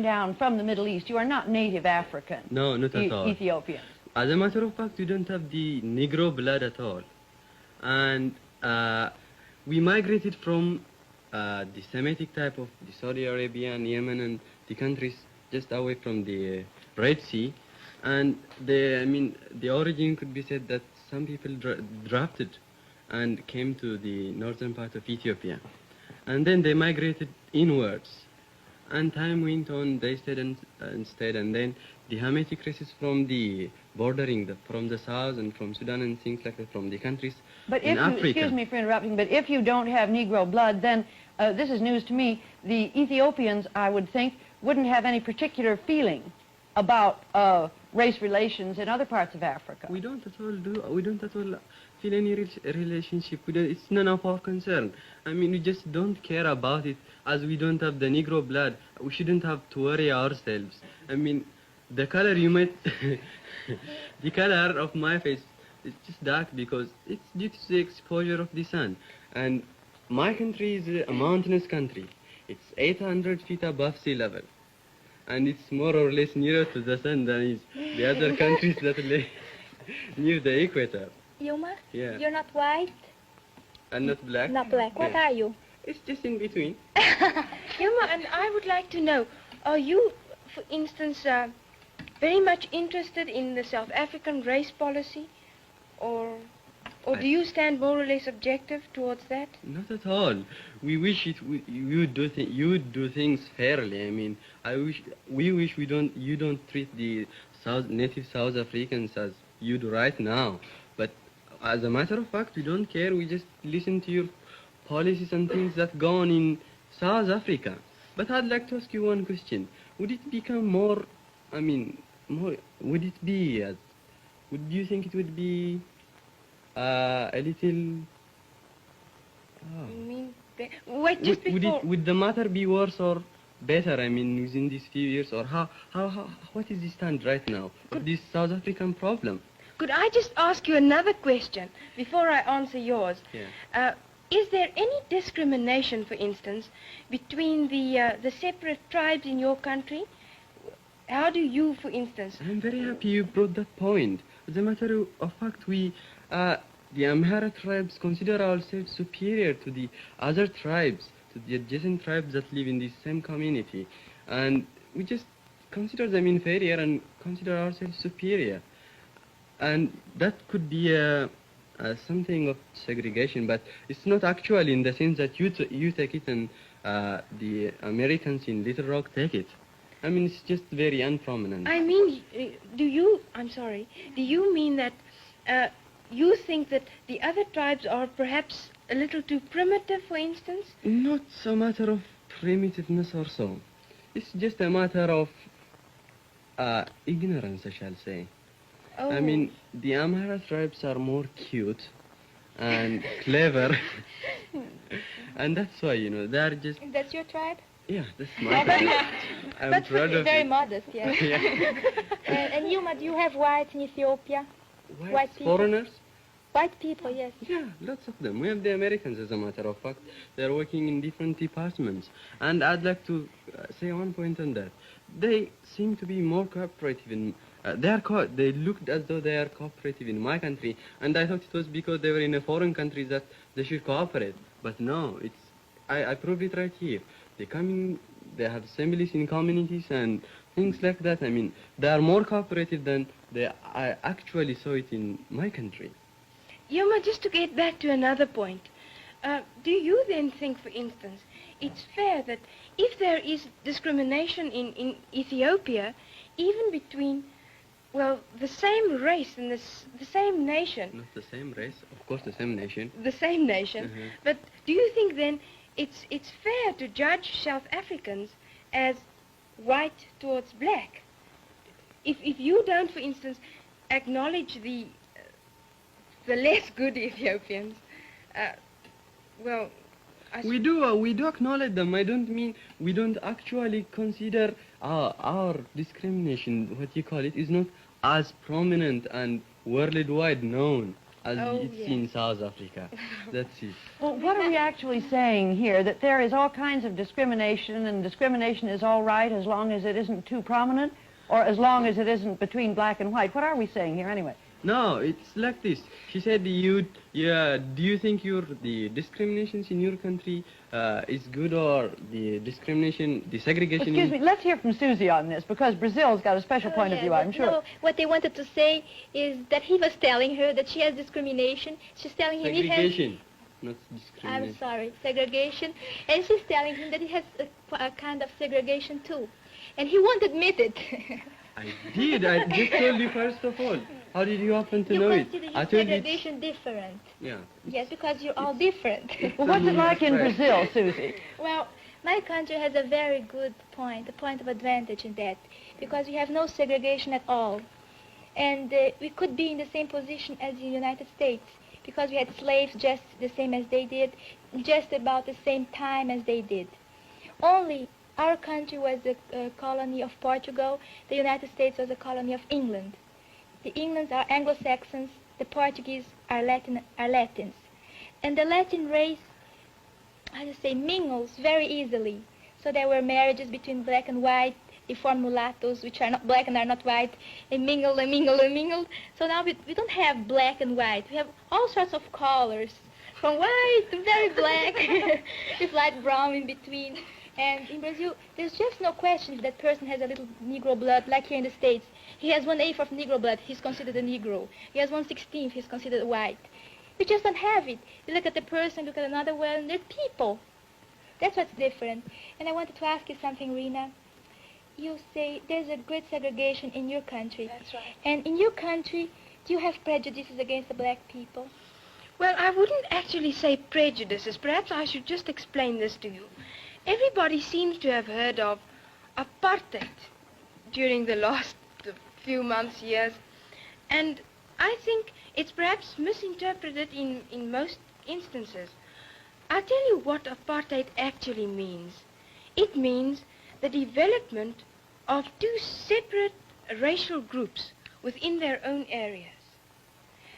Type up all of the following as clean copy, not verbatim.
Down from the Middle East. You are not native African. No, not at all. Ethiopian. As a matter of fact, we don't have the Negro blood at all. And we migrated from the Semitic type of the Saudi Arabia and Yemen and the countries just away from the Red Sea. And the origin could be said that some people drafted and came to the northern part of Ethiopia. And then they migrated inwards. And time went on, they stayed instead, and then the Hamitic races from the bordering, from the south and from Sudan and things like that, from the countries in Africa. Excuse me for interrupting, but if you don't have Negro blood, then this is news to me. The Ethiopians, I would think, wouldn't have any particular feeling about race relations in other parts of Africa. We don't at all feel any relationship. It's none of our concern. I mean, we just don't care about it. As we don't have the Negro blood, we shouldn't have to worry ourselves. I mean, the color you might, the color of my face is just dark because it's due to the exposure of the sun. And my country is a mountainous country. It's 800 feet above sea level. And it's more or less nearer to the sun than is the other countries that lay near the equator. Yuma? Yeah. You're not white? And not black? Not black. What are you? It's just in between. Yuma, and I would like to know, are you, for instance, very much interested in the South African race policy? Or do you stand more or less objective towards that? Not at all. We wish you would do things fairly. I mean, we wish you don't treat the native South Africans as you do right now. But as a matter of fact, we don't care. We just listen to your policies and things that go on in South Africa. But I'd like to ask you one question. Would it become more, would you think it would be a little... I mean, wait, just before... Would the matter be worse or better, within these few years? Or what is the stand right now of this South African problem? Could I just ask you another question before I answer yours? Yeah. Is there any discrimination, for instance, between the separate tribes in your country? How do you, for instance... I'm very happy you brought that point. As a matter of fact, we, the Amhara tribes, consider ourselves superior to the other tribes, to the adjacent tribes that live in the same community. And we just consider them inferior and consider ourselves superior. And that could be something of segregation, but it's not actually in the sense that you take it and the Americans in Little Rock take it. I mean, it's just very unprominent. I mean, do you mean that you think that the other tribes are perhaps a little too primitive, for instance? Not a matter of primitiveness or so. It's just a matter of ignorance, I shall say. Oh. I mean, the Amhara tribes are more cute and clever. And that's why, they're just... That's your tribe? Yeah, that's my tribe. I'm That's proud of very it. modest, yeah. And Yuma, do you have whites in Ethiopia? White people? Foreigners? White people, yes. Yeah, lots of them. We have the Americans, as a matter of fact. They're working in different departments. And I'd like to say one point on that. They seem to be more cooperative in... they looked as though they are cooperative in my country, and I thought it was because they were in a foreign country that they should cooperate. But no, I proved it right here. They have assemblies in communities and things like that. I mean, they are more cooperative than I actually saw it in my country. Yuma, just to get back to another point, do you then think, for instance, it's fair that if there is discrimination in Ethiopia, even between, well, the same race and the same nation... Not the same race, of course the same nation. The same nation. But do you think then it's fair to judge South Africans as white towards black? If you don't, for instance, acknowledge the less good Ethiopians, well... We do acknowledge them. I don't mean we don't actually consider our discrimination, what you call it, is not as prominent and worldwide known as Oh, it's yeah. in South Africa. That's it. Well, what are we actually saying here? That there is all kinds of discrimination, and discrimination is all right as long as it isn't too prominent, or as long as it isn't between black and white? What are we saying here anyway? No, it's like this. She said, do you think the discriminations in your country is good, or the discrimination, the segregation Excuse me, let's hear from Susie on this, because Brazil's got a special point of view, I'm sure. No, what they wanted to say is that he was telling her that she has discrimination. She's telling him he has... segregation, not discrimination. I'm sorry, segregation. And she's telling him that he has a kind of segregation too. And he won't admit it. I did. I just told you first of all. How did you happen to You know it? consider I your told you. segregation different. Yeah. Yes, because you're all different. Well, what's it like in Right. Brazil, Susie? Well, my country has a very good point, a point of advantage in that, because we have no segregation at all. And we could be in the same position as the United States, because we had slaves just the same as they did, just about the same time as they did. Only our country was a colony of Portugal, the United States was a colony of England. The Englands are Anglo-Saxons, the Portuguese are Latins. And the Latin race, how to say, mingles very easily. So there were marriages between black and white. They formed mulattoes, which are not black and are not white. They mingle and mingle and mingle. So now we don't have black and white. We have all sorts of colors, from white to very black, with light brown in between. And in Brazil, there's just no question if that person has a little Negro blood, like here in the States. He has 1/8 of Negro blood, he's considered a Negro. He has 1/16, he's considered white. We just don't have it. You look at the person, look at another one, they're people. That's what's different. And I wanted to ask you something, Rena. You say there's a great segregation in your country. That's right. And in your country, do you have prejudices against the black people? Well, I wouldn't actually say prejudices. Perhaps I should just explain this to you. Everybody seems to have heard of apartheid during the last few months, years. And I think it's perhaps misinterpreted in most instances. I'll tell you what apartheid actually means. It means the development of two separate racial groups within their own areas.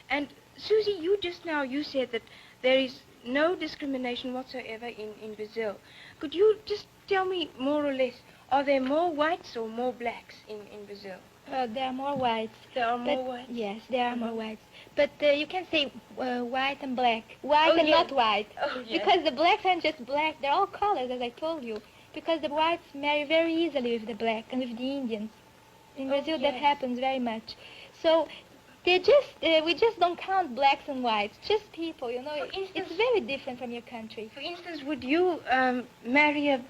And Susie, you said that there is no discrimination whatsoever in Brazil. Could you just tell me more or less, are there more whites or more blacks in Brazil? There are more whites. There are more But- whites? Yes, there are more whites. But you can say white and black. White Oh, and yes. not white. Oh, yes. Because the blacks aren't just black. They're all colors, as I told you. Because the whites marry very easily with the black and with the Indians. In Oh, Brazil, that yes. happens very much. So we just don't count blacks and whites. Just people, you know. For instance- It's very different from your country. For instance, would you marry a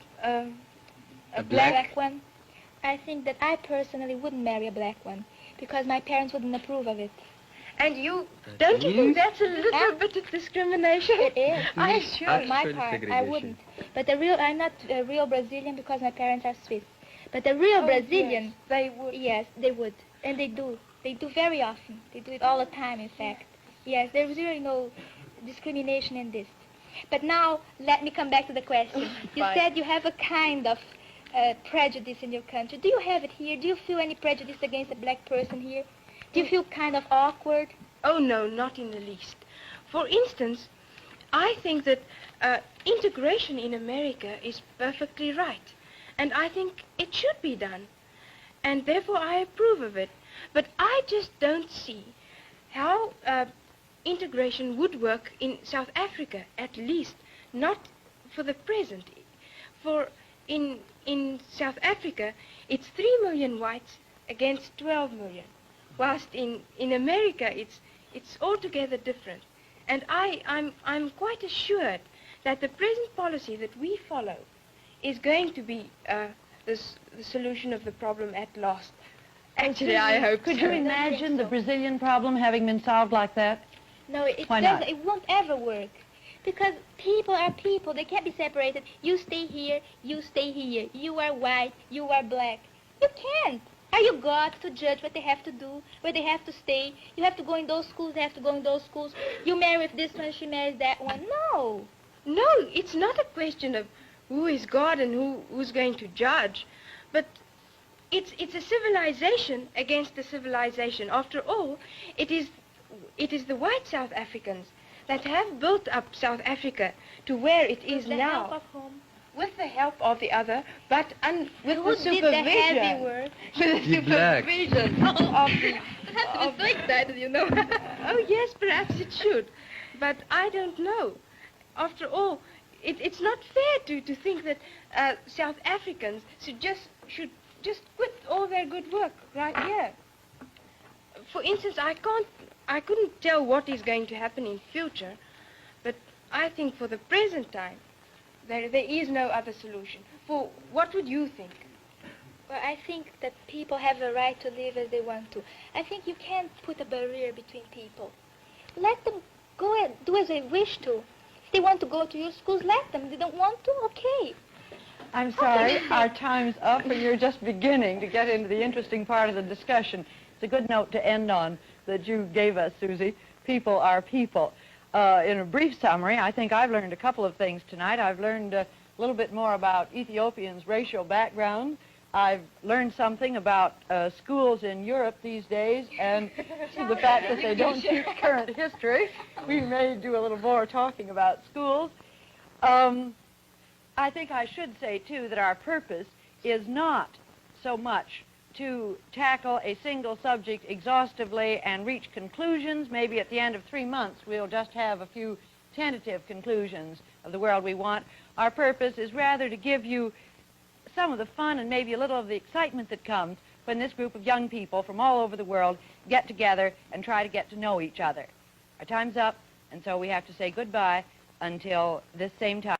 A black? Black one. I think that I personally wouldn't marry a black one because my parents wouldn't approve of it. And you, That don't you think means- that's a little Ah. bit of discrimination? It is. I'm means sure. On my Actual part, I segregation. wouldn't. But I'm not a real Brazilian because my parents are Swiss. But the real Oh, Brazilian, yes, they would. yes, they would. And they do. They do very often. They do it all the time, in fact. Yes, there's really no discrimination in this. But now, let me come back to the question. You Fine. said you have a kind of prejudice in your country. Do you have it here? Do you feel any prejudice against a black person here? Do you feel kind of awkward? Oh, no, not in the least. For instance, I think that integration in America is perfectly right. And I think it should be done. And therefore I approve of it. But I just don't see how integration would work in South Africa, at least not for the present. For in South Africa, it's 3 million whites against 12 million. Whilst in America, it's altogether different. And I'm quite assured that the present policy that we follow is going to be the solution of the problem at last. Actually, I hope Could so. you imagine the Brazilian problem having been solved like that? No, Why not? it won't ever work. Because people are people. They can't be separated. You stay here, you stay here. You are white, you are black. You can't. Are you God to judge what they have to do, where they have to stay? You have to go in those schools, they have to go in those schools. You marry with this one, she marries that one. No. No, it's not a question of who is God and who's going to judge, but it's a civilization against a civilization. After all, it is it is the white South Africans that have built up South Africa to where it is With the now. help of whom? With the help of the other, but with Who the did the heavy supervision. work? With the The black. supervision of the... It has to be like that, you know. Oh yes, perhaps it should, but I don't know. After all, it's not fair to think that South Africans should just quit all their good work right here. For instance, I couldn't tell what is going to happen in future, but I think for the present time, there is no other solution. For what would you think? Well, I think that people have a right to live as they want to. I think you can't put a barrier between people. Let them go and do as they wish to. If they want to go to your schools, let them. If they don't want to, okay. I'm sorry, our time's up, and you're just beginning to get into the interesting part of the discussion. It's a good note to end on that you gave us, Susie. People are people. In a brief summary, I think I've learned a couple of things tonight. I've learned a little bit more about Ethiopians' racial background. I've learned something about schools in Europe these days, and the fact that they don't teach current history. We may do a little more talking about schools. I think I should say, too, that our purpose is not so much to tackle a single subject exhaustively and reach conclusions. Maybe at the end of 3 months we'll just have a few tentative conclusions of the world we want. Our purpose is rather to give you some of the fun and maybe a little of the excitement that comes when this group of young people from all over the world get together and try to get to know each other. Our time's up, and so we have to say goodbye until this same time.